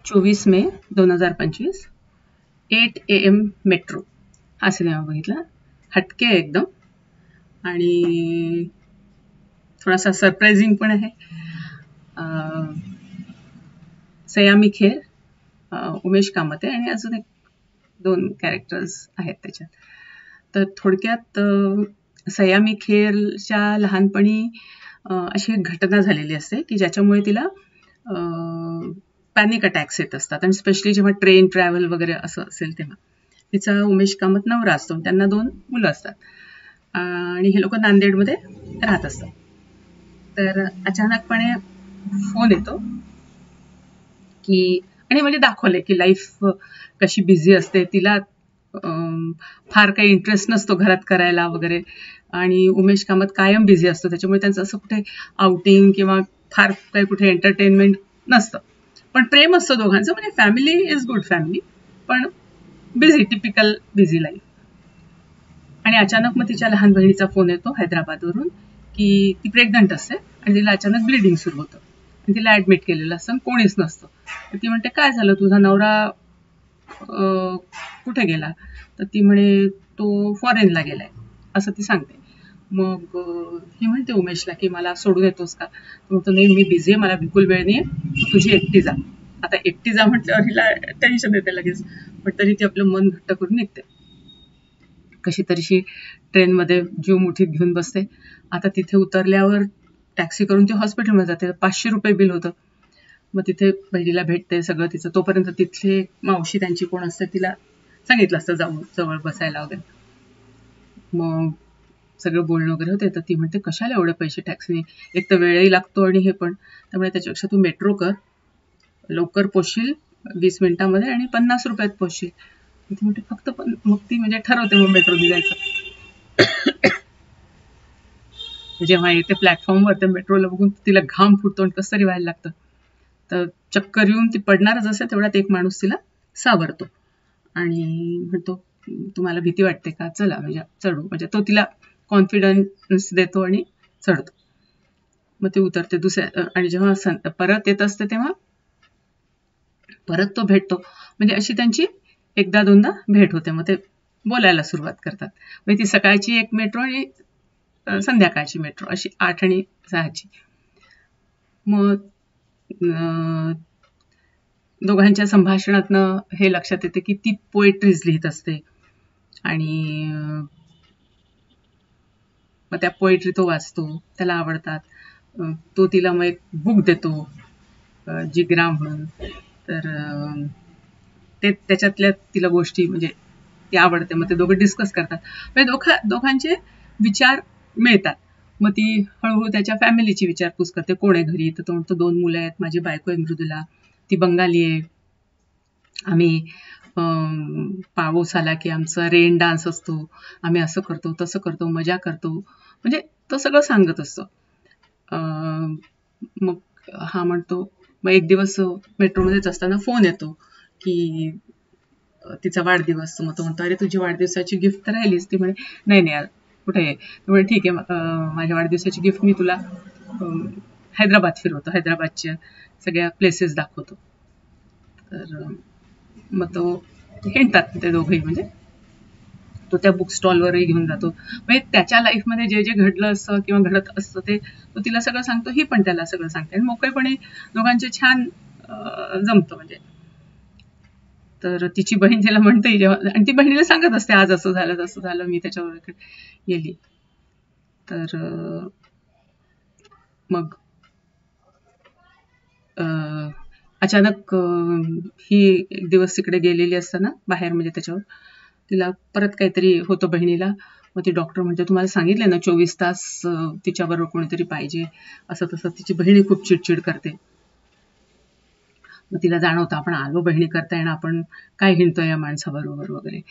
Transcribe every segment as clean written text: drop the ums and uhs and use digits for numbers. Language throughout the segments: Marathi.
24 मे 2025 8 AM मेट्रो हा सिनेमा बघितला. हटके आहे एकदम आणि थोडासा सरप्राइझिंग पण आहे. सयामी खेर, उमेश कामते आणि अजून एक 2 कॅरेक्टर्स आहेत त्याच्यात. तर थोडक्यात सयामी खेरच्या लहानपणी अशी एक घटना झालेली असते की ज्याच्यामुळे तिला पॅनिक अटॅक्स येत असतात आणि स्पेशली जेव्हा ट्रेन ट्रॅव्हल वगैरे असं असेल तेव्हा. तिचा उमेश कामत नवरा असतो, त्यांना 2 मुलं असतात आणि हे लोक नांदेडमध्ये राहत असतात. तर अचानकपणे फोन येतो की आणि म्हणजे दाखवले की लाईफ कशी बिझी असते, तिला फार काही इंटरेस्ट नसतो घरात करायला वगैरे आणि उमेश कामत कायम बिझी असतो, त्याच्यामुळे त्यांचं असं कुठे आउटिंग किंवा फार काही कुठे एंटरटेनमेंट नसतं. पण प्रेम असतं दोघांचं, म्हणजे फॅमिली इज गुड फॅमिली, पण बिझी, टिपिकल बिझी लाईफ. आणि अचानक मग तिच्या लहान बहिणीचा फोन येतो हैदराबादवरून की ती प्रेग्नंट असते आणि तिला अचानक ब्लिडिंग सुरू होतं आणि तिला ऍडमिट केलेलं असतं, कोणीच नसतं. तर ती म्हणते काय झालं, तुझा नवरा कुठे गेला? तर ती म्हणे तो फॉरेनला गेलाय असं ती सांगते. मग ही म्हणते उमेशला की मला सोडून येतोस का? तो म्हणतो नाही, मी बिझी आहे, मला बिलकुल वेळ नाही आहे, तुझी एकटी जा. आता एकटी जा म्हटल्यावर हिला टेन्शन येते लगेच, पण तरी ती आपलं मन घट्ट करून निघते. कशी तरीशी ट्रेनमध्ये जीव मुठीत घेऊन बसते. आता तिथे उतरल्यावर टॅक्सी करून ती हॉस्पिटलमध्ये जाते. 500 रुपये बिल होतं. मग तिथे बहिणीला भेटते, सगळं तिचं. तोपर्यंत तिथले मावशी त्यांची कोण असते तिला सांगितलं असतं जाऊन जवळ बसायला वगैरे. मग सगळं बोलणं वगैरे होते. तर ती म्हणते कशाला एवढे पैसे टॅक्सीने, एक तर वेळही लागतो आणि हे पण, त्यामुळे त्याच्यापेक्षा तू मेट्रो कर, लवकर पोचशील 20 मिनिटांमध्ये आणि 50 रुपयात पोचशील. ती म्हणते फक्त मग ती म्हणजे ठरवते मग मेट्रोने जायचं. जेव्हा येते प्लॅटफॉर्मवर त्या मेट्रोला बघून तिला घाम फुटतो आणि कसं तरी व्हायला लागतं. तर चक्कर येऊन ती पडणारच असते, तेवढ्यात एक माणूस तिला सावरतो आणि म्हणतो तुम्हाला भीती वाटते का, चला म्हणजे चढू. म्हणजे तो तिला कॉन्फिडन्स देतो आणि चढतो. मग ती उतरते दुसऱ्या, आणि जेव्हा परत येत असते तेव्हा परत तो भेटतो. म्हणजे अशी त्यांची एकदा दोनदा भेट होते. मग ते बोलायला सुरुवात करतात. म्हणजे ती सकाळची एक मेट्रो आणि संध्याकाळची मेट्रो, अशी 8 आणि 6ची. मग दोघांच्या संभाषणातनं हे लक्षात येते की ती पोएट्रीज लिहित असते आणि मग त्या पोएट्री तो वाचतो, त्याला आवडतात. तो तिला मग एक बुक देतो, जिगरा म्हणून. तर ते त्याच्यातल्या तिला गोष्टी म्हणजे ती आवडते. मग ते दोघं डिस्कस करतात. म्हणजे दोघांचे विचार मिळतात. मग ती हळूहळू त्याच्या फॅमिलीची विचारपूस करते, कोण आहे घरी. तर तो म्हणतो 2 मुलं आहेत, माझी बायको आहे मृदुला, ती बंगाली आहे, आम्ही पाऊस आला की आमचा रेन डान्स असतो, आम्ही असं करतो तसं करतो, मजा करतो. म्हणजे तो सगळं सांगत असतो. मग हा म्हणतो, मग एक दिवस मेट्रोमध्येच असताना फोन येतो की तिचा वाढदिवस. मग तो म्हणतो अरे तुझी वाढदिवसाची गिफ्ट तर राहिलीच. ती म्हणे नाही नाही कुठे आहे. म्हणजे ठीक आहे, माझ्या वाढदिवसाची गिफ्ट मी तुला हैदराबाद फिरवतो, हैदराबादच्या सगळ्या प्लेसेस दाखवतो. तर मग तो हिंडतात ते दोघंही. म्हणजे तो त्या बुक स्टॉलवरही घेऊन जातो. म्हणजे त्याच्या लाईफमध्ये जे जे घडलं असतं किंवा घडत असतं ते तो तिला सगळं सांगतो, ही पण त्याला सगळं सांगते आणि मोकळेपणे दोघांचे छान जमतं. म्हणजे तर तिची बहीण तिला म्हणते जेव्हा, आणि ती बहिणीला सांगत असते आज असं झालं तसं झालं, मी त्याच्यावर गेली. तर मग अचानक ही एक दिवस तिकडे गेलेली असताना बाहेर, म्हणजे त्याच्यावर तिला परत काहीतरी होतं बहिणीला. मग ती डॉक्टर म्हणते तुम्हाला सांगितले ना 24 तास तिच्याबरोबर कोणीतरी पाहिजे, असं तसं. तिची बहिणी खूप चिडचिड करते. मग तिला जाणवतं आपण आलो बहिणी करताय ना, आपण काय हिंडतोय या माणसाबरोबर वगैरे.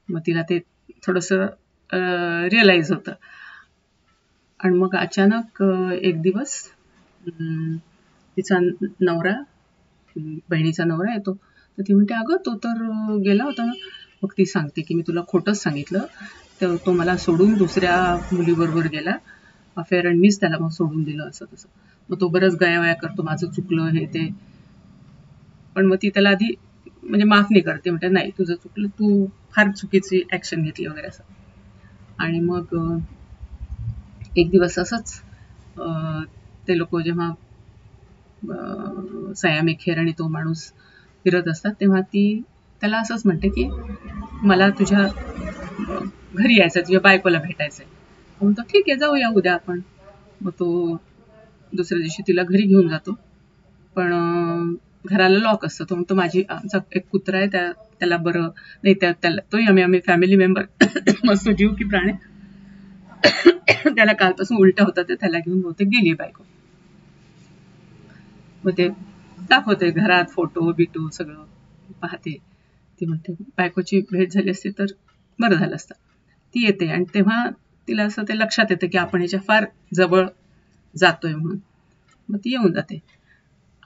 मग तिला ते थोडंसं रिअलाइज होतं. आणि मग अचानक एक दिवस तिचा नवरा, बहिणीचा नवरा येतो. तर ती म्हणते अगं तो तर गेला होता ना. मग ती सांगते की मी तुला खोटंच सांगितलं, तर तो मला सोडून दुसऱ्या मुलीबरोबर गेला अफेअर, आणि मीच त्याला मग सोडून दिलं असं तसं. मग तो बरंच गयावया करतो, माझं चुकलं हे ते. पण मग ती त्याला आधी म्हणजे माफ नाही करते, म्हणते नाही तुझं चुकलं, तू फार चुकीची ऍक्शन घेतली वगैरे असं. आणि मग एक दिवस असंच ते लोक जेव्हा सयामी खेर आणि तो माणूस फिरत असतात तेव्हा ती त्याला असंच म्हणते की मला तुझ्या घरी यायचं, तुझ्या बायकोला भेटायचंय. म्हणतो ठीक आहे जाऊया उद्या आपण. मग तो दुसऱ्या दिवशी तिला घरी घेऊन जातो, पण घराला लॉक असतं. तो म्हणतो आमचा एक कुत्रा आहे त्याला बरं नाही, त्याला तोही आम्ही फॅमिली मेंबर मस्त जीव की प्राणी, त्याला कालपासून उलट्या होता, तर त्याला घेऊन बहुतेक गेली बायको. मग ते दाखवते घरात फोटो बिटो सगळं पाहते. ती म्हणते बायकोची भेट झाली असती तर बरं झालं असतं. ती येते आणि तेव्हा तिला असं ते लक्षात येतं की आपण ह्याच्या फार जवळ जातोय म्हणून. मग ती येऊन जाते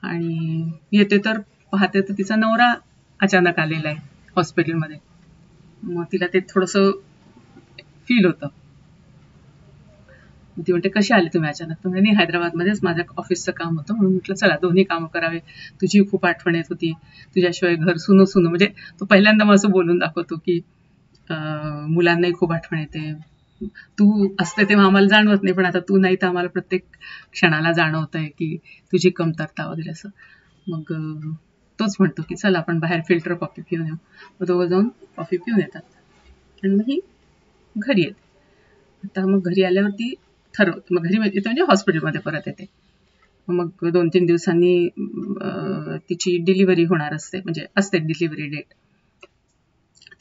आणि येते तर पाहते तर तिचा नवरा अचानक आलेला आहे हॉस्पिटलमध्ये. मग तिला ते थोडंसं फील होतं. ती म्हणते कशी आली तुम्ही अचानक? तर म्हणे हैदराबादमध्येच माझं ऑफिसचं काम होतं म्हणून म्हटलं चला दोन्ही कामं करावे. तुझी खूप आठवण येत होती, तुझ्याशिवाय घर सुनं सुनं. म्हणजे तो पहिल्यांदा मग असं बोलून दाखवतो की मुलांनाही खूप आठवण येते, तू असते तेव्हा आम्हाला जाणवत नाही, पण आता तू नाही तर आम्हाला प्रत्येक क्षणाला जाणवत आहे की तुझी कमतरता वगैरे असं. मग तोच म्हणतो की चल आपण बाहेर फिल्टर कॉफी पिऊन येऊ. मग दोघं जाऊन कॉफी पिऊन येतात आणि मग ही घरी येते. आता मग घरी आल्यावरती ठरवते, मग घरी येते म्हणजे हॉस्पिटलमध्ये परत येते. मग 2-3 दिवसांनी तिची डिलिव्हरी होणार असते, म्हणजे असते डिलिव्हरी डेट.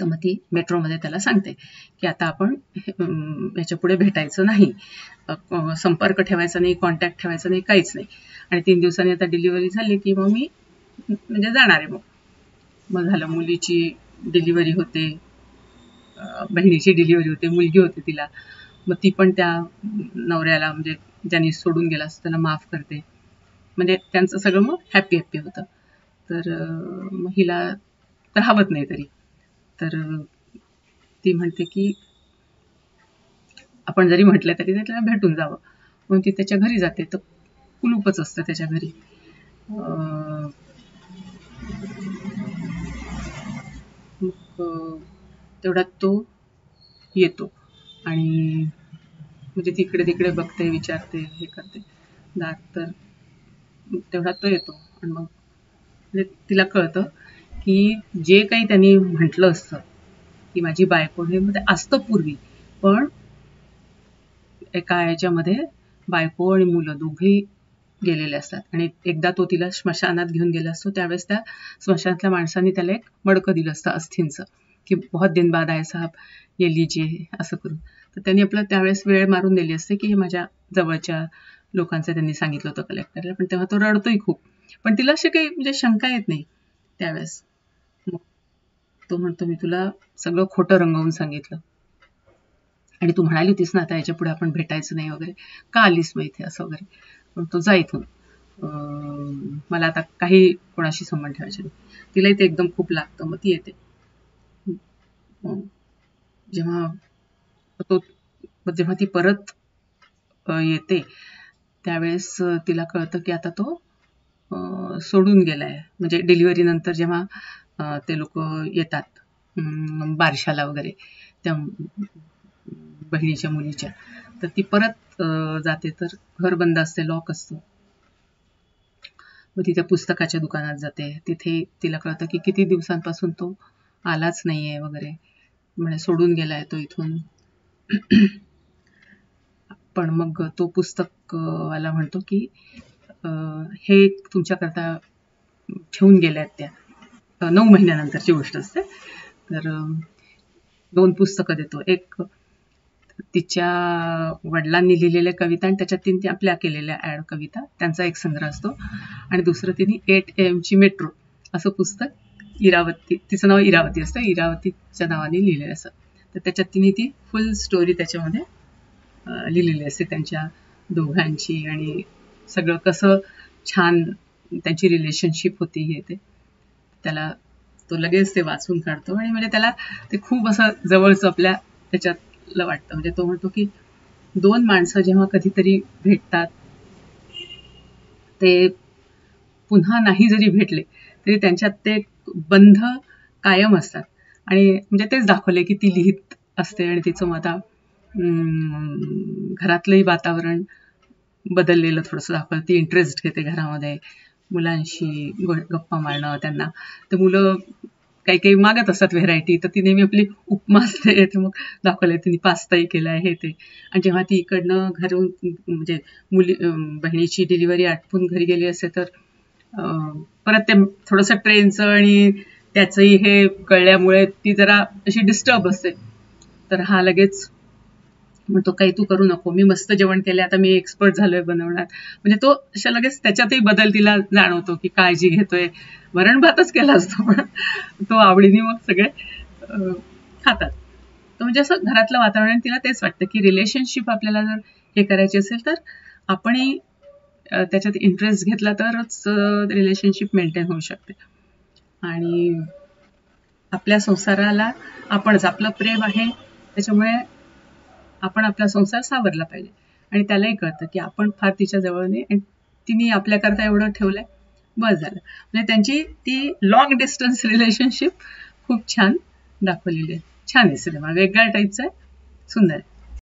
तर मग ती मेट्रोमध्ये त्याला सांगते की आता आपण याच्या पुढे भेटायचं नाही, संपर्क ठेवायचा नाही, कॉन्टॅक्ट ठेवायचा नाही, काहीच नाही. आणि 3 दिवसांनी आता डिलिव्हरी झाली की मग मी म्हणजे जाणार आहे. मग झालं, मुलीची डिलिव्हरी होते, बहिणीची डिलिव्हरी होते, मुलगी होते तिला. मग ती पण त्या नवऱ्याला म्हणजे ज्यांनी सोडून गेला असतो त्याला माफ करते. म्हणजे त्यांचं सगळं मग हॅपी हॅपी होतं. तर मग हिला राहवत नाही तरी. तर ती म्हणते की आपण जरी म्हटलं तरी त्याला भेटून जावं, म्हणून ती त्याच्या घरी जाते. तर कुलूपच असतं त्याच्या घरी. मग तेवढ्यात तो येतो आणि म्हणजे तिकडे तिकडे बघते, विचारते, हे करते दार. तर तेवढ्यात तो येतो आणि मग म्हणजे तिला कळतं की जे काही त्यांनी म्हटलं असतं की माझी बायको, हे मध्ये असतं पूर्वी, पण एका याच्यामध्ये बायको आणि मुलं दोघेही गेलेले असतात. आणि एकदा तो तिला स्मशानात घेऊन गेला असतो, त्यावेळेस त्या स्मशानातल्या माणसांनी त्याला एक मडकं दिलं असतं अस्थींचं की बहुत दिन बाद आए साहब, ये लीजिए असं करून. तर त्यांनी आपलं त्यावेळेस वेळ मारून दिली असते की माझ्या जवळच्या लोकांचं त्यांनी सांगितलं होतं कलेक्टरला. पण तेव्हा तो रडतोय खूप, पण तिला अशी काही म्हणजे शंका येत नाही त्यावेळेस. मग तो म्हणतो मी तुला सगळं खोटं रंगवून सांगितलं आणि तू म्हणाली होतीस ना आता याच्या पुढे आपण भेटायचं नाही वगैरे, का आलीस मग इथे असं वगैरे. पण तो जा इथून, मला आता काही कोणाशी संबंध ठेवायचे नाही. तिलाही ते एकदम खूप लागतं. मग ती येते. जेव्हा तो जेव्हा ती परत येते त्यावेळेस तिला कळतं की आता तो सोडून गेलाय. म्हणजे डिलिव्हरी नंतर जेव्हा ते लोक येतात बारशाला वगैरे त्या बहिणीच्या मुलीच्या, तर ती परत जाते तर घर बंद असते, लॉक असतं. मग ती त्या पुस्तकाच्या दुकानात जाते. तिथे तिला कळतं की किती दिवसांपासून तो आलाच नाहीये वगैरे, म्हणजे सोडून गेलाय तो इथून. पण मग तो पुस्तक वाला म्हणतो की हे तुमच्याकरता ठेवून गेल्यात त्या. 9 महिन्यानंतरची गोष्ट असते. तर 2 पुस्तकं देतो. एक तिच्या वडिलांनी लिहिलेल्या कविता आणि त्याच्यात तिने आपल्या केलेल्या ऍड कविता, त्यांचा एक संग्रह असतो. आणि दुसरं तिने 8 AM ची मेट्रो असं पुस्तक इरावती, तिचं नाव इरावती असतं, इरावतीच्या नावाने लिहिलेलं असतं. तर त्याच्यात तिने ती फुल स्टोरी त्याच्यामध्ये लिहिलेली असते त्यांच्या दोघांची, आणि सगळं कसं छान त्यांची रिलेशनशिप होती हे ते. त्याला तो लगेच ते वाचून काढतो आणि म्हणजे त्याला ते खूप असं जवळचं आपल्या त्याच्यातलं वाटतं. म्हणजे तो म्हणतो की 2 माणसं जेव्हा कधीतरी भेटतात ते पुन्हा नाही जरी भेटले तरी त्यांच्यात ते बंध कायम असतात. आणि म्हणजे तेच दाखवले की ती लिहित असते आणि तिचं मग आता घरातलंही वातावरण बदललेलं थोडंसं दाखवलं. ती इंटरेस्ट घेते घरामध्ये, मुलांशी गप्पा मारणं. त्यांना तर मुलं काही काही मागत असतात व्हेरायटी, तर ती नेहमी आपली उपमाच देते. मग दाखवलंय तिने पास्ताही केलाय हे ते. आणि जेव्हा ती इकडनं घरून म्हणजे बहिणीची डिलिव्हरी आटपून घरी गेली असते तर परत ते थोडंसं ट्रेनचं आणि त्याचंही हे कळल्यामुळे ती जरा अशी डिस्टर्ब असते. तर हा लगेच म्हणतो काही तू करू नको, मी मस्त जेवण केले, आता मी एक्सपर्ट झालोय बनवण्यात. म्हणजे तो अशा लगेच त्याच्यातही बदल तिला जाणवतो की काळजी घेतोय. वरण भातच केला असतो पण तो आवडीने मग सगळे खातात. तर म्हणजे असं घरातलं वातावरण तिला तेच वाटतं की रिलेशनशिप आपल्याला जर हे करायची असेल तर आपणही त्याच्यात इंटरेस्ट घेतला तरच रिलेशनशिप मेंटेन होऊ शकते. आणि आपल्या संसाराला आपणच, आपलं प्रेम आहे त्याच्यामुळे आपण आपला संसार सावरला पाहिजे. आणि त्यालाही कळतं की आपण फार तिच्या जवळ नाही आणि तिने आपल्याकरता एवढं ठेवलंय, बस झालं. म्हणजे त्यांची ती लॉंग डिस्टन्स रिलेशनशिप खूप छान दाखवलेली आहे. छान आहे सिनेमा, वेगळ्या टाईपचा आहे, सुंदर आहे.